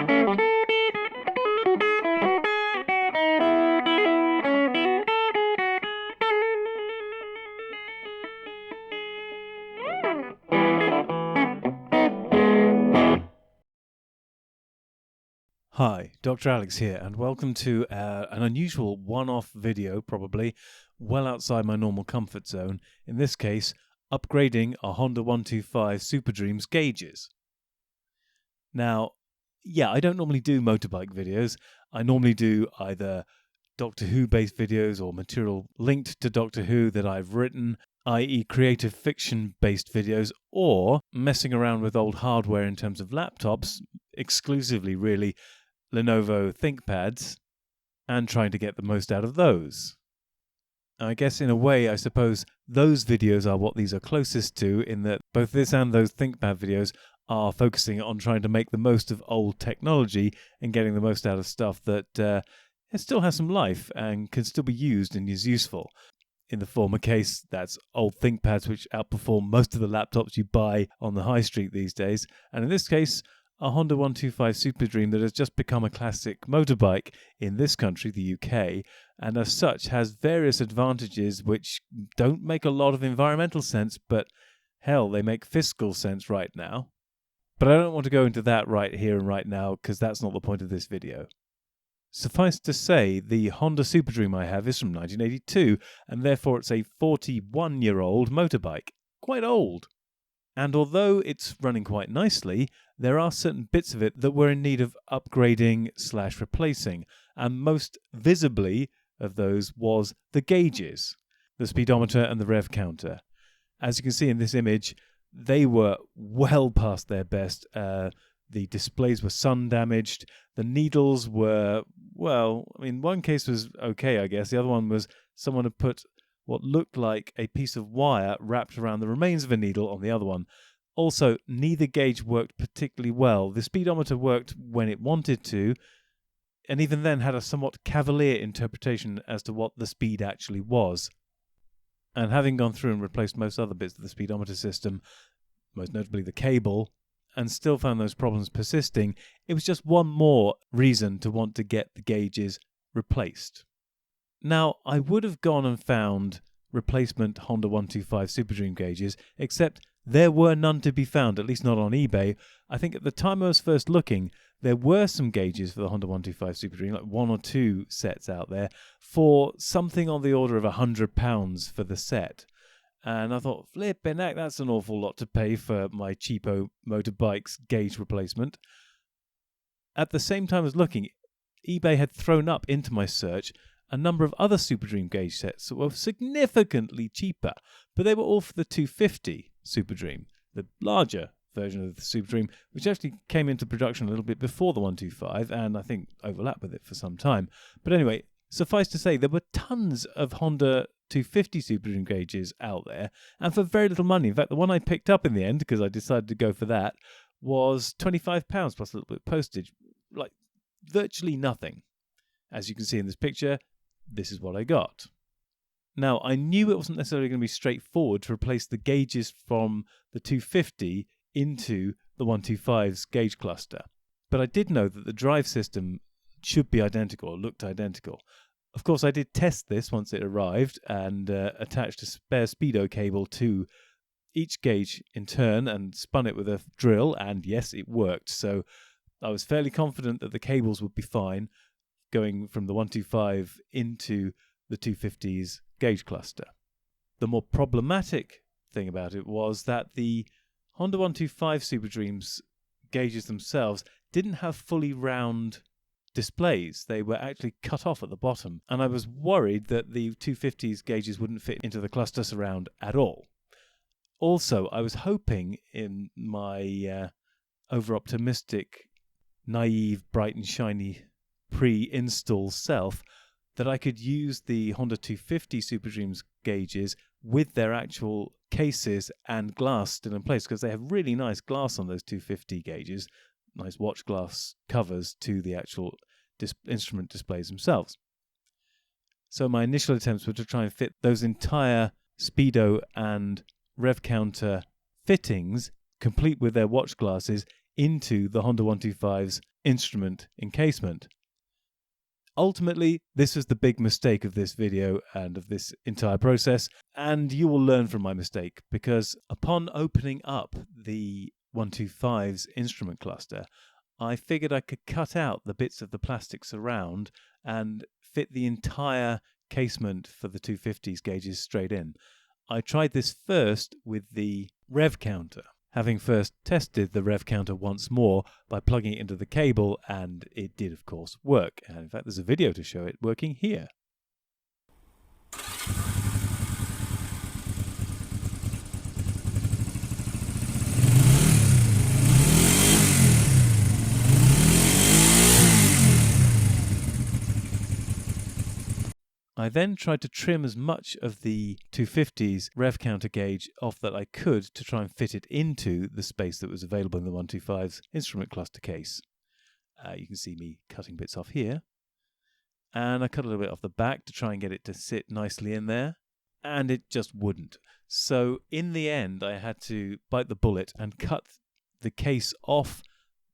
Hi, Dr. Alex here, and welcome to an unusual one-off video, probably, well outside my normal comfort zone, in this case, upgrading a Honda 125 Superdream's gauges. Now, yeah, I don't normally do motorbike videos. I normally do either Doctor Who-based videos or material linked to Doctor Who that I've written, i.e. creative fiction-based videos, or messing around with old hardware in terms of laptops, exclusively, really, Lenovo ThinkPads, and trying to get the most out of those. I guess in a way, I suppose those videos are what these are closest to, in that both this and those ThinkPad videos are focusing on trying to make the most of old technology and getting the most out of stuff that it still has some life and can still be used and is useful. In the former case, that's old ThinkPads which outperform most of the laptops you buy on the high street these days, and in this case, a Honda 125 Superdream that has just become a classic motorbike in this country, the UK, and as such has various advantages which don't make a lot of environmental sense, but hell, they make fiscal sense right now. But I don't want to go into that right here and right now, because that's not the point of this video. Suffice to say, the Honda Superdream I have is from 1982, and therefore it's a 41-year-old motorbike. Quite old. And although it's running quite nicely, there are certain bits of it that were in need of upgrading/replacing, and most visibly of those was the gauges, the speedometer and the rev counter. As you can see in this image, they were well past their best. The displays were sun damaged. The needles were, well, I mean, one case was okay, I guess. The other one was someone had put what looked like a piece of wire wrapped around the remains of a needle on the other one. Also, neither gauge worked particularly well. The speedometer worked when it wanted to, and even then had a somewhat cavalier interpretation as to what the speed actually was. And having gone through and replaced most other bits of the speedometer system, most notably the cable, and still found those problems persisting, it was just one more reason to want to get the gauges replaced. Now, I would have gone and found replacement Honda 125 Superdream gauges, except there were none to be found, at least not on eBay. I think at the time I was first looking, there were some gauges for the Honda 125 Superdream, like one or two sets out there, for something on the order of £100 for the set. And I thought, flippin' heck, that's an awful lot to pay for my cheapo motorbike's gauge replacement. At the same time as looking, eBay had thrown up into my search a number of other Superdream gauge sets that were significantly cheaper, but they were all for the 250 Superdream, the larger version of the Superdream, which actually came into production a little bit before the 125, and I think overlapped with it for some time. But anyway, suffice to say, there were tons of Honda 250 Superdream gauges out there, and for very little money. In fact, the one I picked up in the end, because I decided to go for that, was £25 plus a little bit of postage, like virtually nothing. As you can see in this picture, this is what I got. Now, I knew it wasn't necessarily going to be straightforward to replace the gauges from the 250 into the 125's gauge cluster, but I did know that the drive system should be identical, or looked identical. Of course, I did test this once it arrived and attached a spare speedo cable to each gauge in turn and spun it with a drill, and yes, it worked. So I was fairly confident that the cables would be fine going from the 125 into the 250's gauge cluster. The more problematic thing about it was that the Honda 125 Superdream's gauges themselves didn't have fully round displays. They were actually cut off at the bottom, and I was worried that the 250's gauges wouldn't fit into the cluster surround at all. Also, I was hoping in my over-optimistic, naive, bright and shiny pre-install self that I could use the Honda 250 Superdream's gauges with their actual cases and glass still in place, because they have really nice glass on those 250 gauges, nice watch glass covers to the actual instrument displays themselves. So my initial attempts were to try and fit those entire speedo and rev counter fittings, complete with their watch glasses, into the Honda 125's instrument encasement. Ultimately, this was the big mistake of this video and of this entire process, and you will learn from my mistake, because upon opening up the 125's instrument cluster, I figured I could cut out the bits of the plastics around and fit the entire casement for the 250's gauges straight in. I tried this first with the rev counter, having first tested the rev counter once more by plugging it into the cable, and it did of course work. And in fact there's a video to show it working here. I then tried to trim as much of the 250's rev counter gauge off that I could to try and fit it into the space that was available in the 125's instrument cluster case. You can see me cutting bits off here. And I cut a little bit off the back to try and get it to sit nicely in there. And it just wouldn't. So in the end, I had to bite the bullet and cut the case off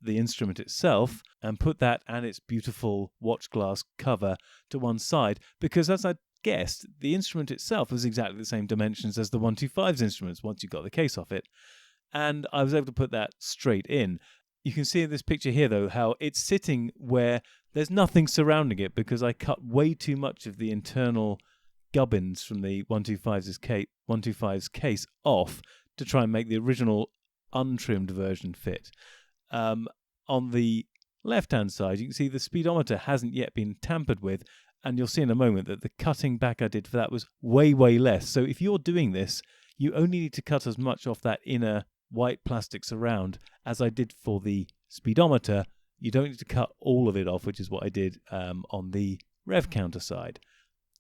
the instrument itself and put that and its beautiful watch glass cover to one side, because as I guessed, the instrument itself was exactly the same dimensions as the 125's instruments once you got the case off it, and I was able to put that straight in. You can see in this picture here though how it's sitting where there's nothing surrounding it, because I cut way too much of the internal gubbins from the 125's case off to try and make the original untrimmed version fit. On the left-hand side, you can see the speedometer hasn't yet been tampered with, and you'll see in a moment that the cutting back I did for that was way, way less. So if you're doing this, you only need to cut as much off that inner white plastics around as I did for the speedometer. You don't need to cut all of it off, which is what I did on the rev counter side.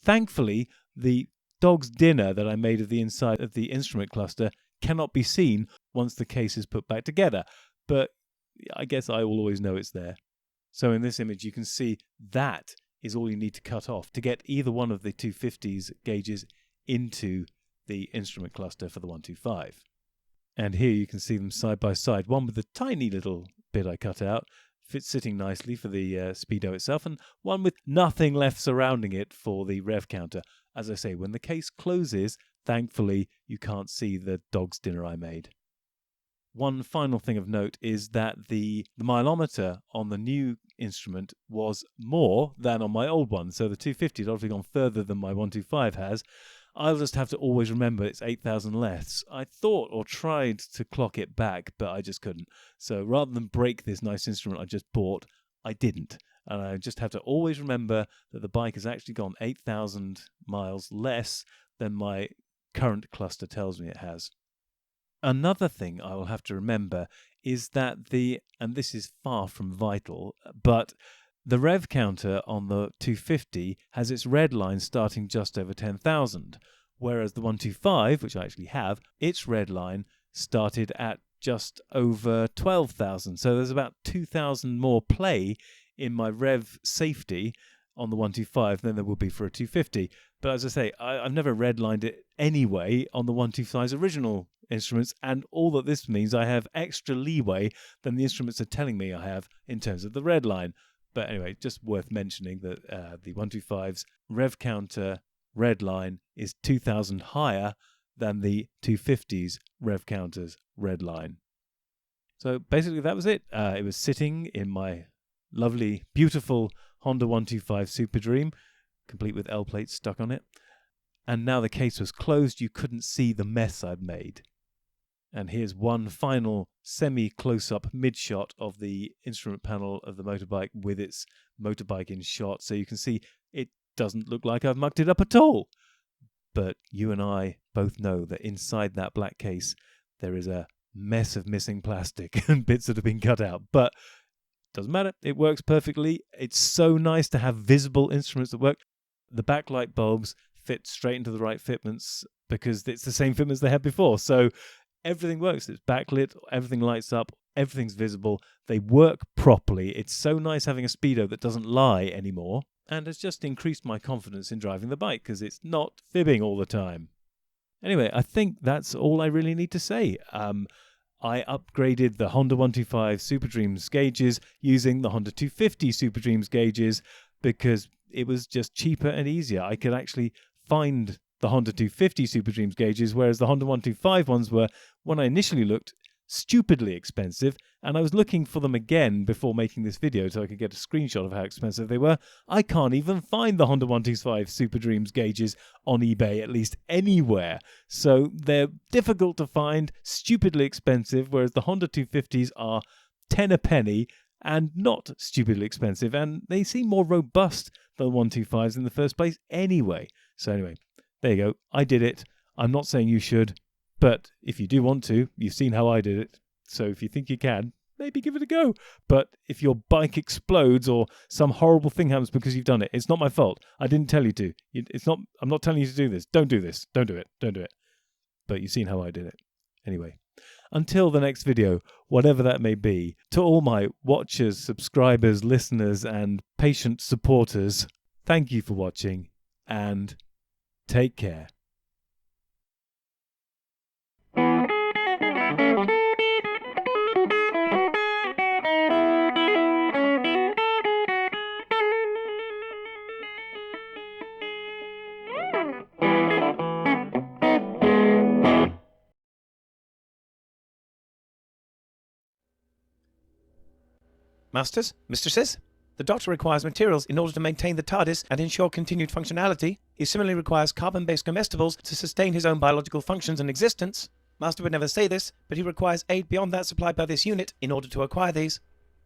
Thankfully, the dog's dinner that I made of the inside of the instrument cluster cannot be seen once the case is put back together, but I guess I will always know it's there. So in this image you can see that is all you need to cut off to get either one of the 250's gauges into the instrument cluster for the 125. And here you can see them side by side, one with the tiny little bit I cut out, fits sitting nicely for the speedo itself, and one with nothing left surrounding it for the rev counter. As I say, when the case closes, thankfully you can't see the dog's dinner I made. One final thing of note is that the mileometer on the new instrument was more than on my old one. So the 250 has obviously gone further than my 125 has. I'll just have to always remember it's 8,000 less. I thought or tried to clock it back, but I just couldn't. So rather than break this nice instrument I just bought, I didn't. And I just have to always remember that the bike has actually gone 8,000 miles less than my current cluster tells me it has. Another thing I will have to remember is that and this is far from vital, but the rev counter on the 250 has its red line starting just over 10,000, whereas the 125, which I actually have, its red line started at just over 12,000. So there's about 2,000 more play in my rev safety on the 125 than there would be for a 250. But as I say, I've never redlined it anyway on the 125's original instruments, and all that this means, I have extra leeway than the instruments are telling me I have in terms of the red line. But anyway, just worth mentioning that the 125's rev counter red line is 2,000 higher than the 250's rev counter's red line. So basically that was it. It was sitting in my lovely, beautiful Honda 125 Superdream, complete with L plates stuck on it. And now the case was closed, you couldn't see the mess I'd made. And here's one final semi-close-up mid-shot of the instrument panel of the motorbike with its motorbike in shot, so you can see it doesn't look like I've mucked it up at all. But you and I both know that inside that black case there is a mess of missing plastic and bits that have been cut out. But doesn't matter, it works perfectly. It's so nice to have visible instruments that work. The backlight bulbs fit straight into the right fitments because it's the same fitments they had before. So everything works. It's backlit, everything lights up, everything's visible. They work properly. It's so nice having a speedo that doesn't lie anymore, and has just increased my confidence in driving the bike because it's not fibbing all the time. Anyway, I think that's all I really need to say. I upgraded the Honda 125 Superdreams gauges using the Honda 250 Superdreams gauges because it was just cheaper and easier. I could actually find the Honda 250 Superdreams gauges, whereas the Honda 125 ones were, when I initially looked, stupidly expensive, and I was looking for them again before making this video so I could get a screenshot of how expensive they were. I can't even find the Honda 125 Superdreams gauges on eBay, at least anywhere. So they're difficult to find, stupidly expensive, whereas the Honda 250s are 10 a penny and not stupidly expensive, and they seem more robust than the 125s in the first place anyway. So anyway, there you go. I did it. I'm not saying you should. But if you do want to, you've seen how I did it. So if you think you can, maybe give it a go. But if your bike explodes or some horrible thing happens because you've done it, it's not my fault. I didn't tell you to. I'm not telling you to do this. Don't do this. Don't do it. Don't do it. But you've seen how I did it. Anyway, until the next video, whatever that may be, to all my watchers, subscribers, listeners, and patient supporters, thank you for watching and take care. Masters, mistresses, the Doctor requires materials in order to maintain the TARDIS and ensure continued functionality. He similarly requires carbon-based comestibles to sustain his own biological functions and existence. Master would never say this, but he requires aid beyond that supplied by this unit in order to acquire these.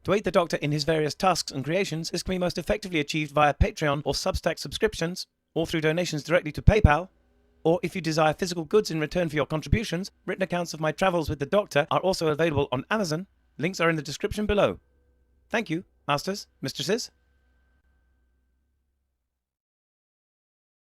To aid the Doctor in his various tasks and creations, this can be most effectively achieved via Patreon or Substack subscriptions, or through donations directly to PayPal. Or if you desire physical goods in return for your contributions, written accounts of my travels with the Doctor are also available on Amazon. Links are in the description below. Thank you, masters, mistresses.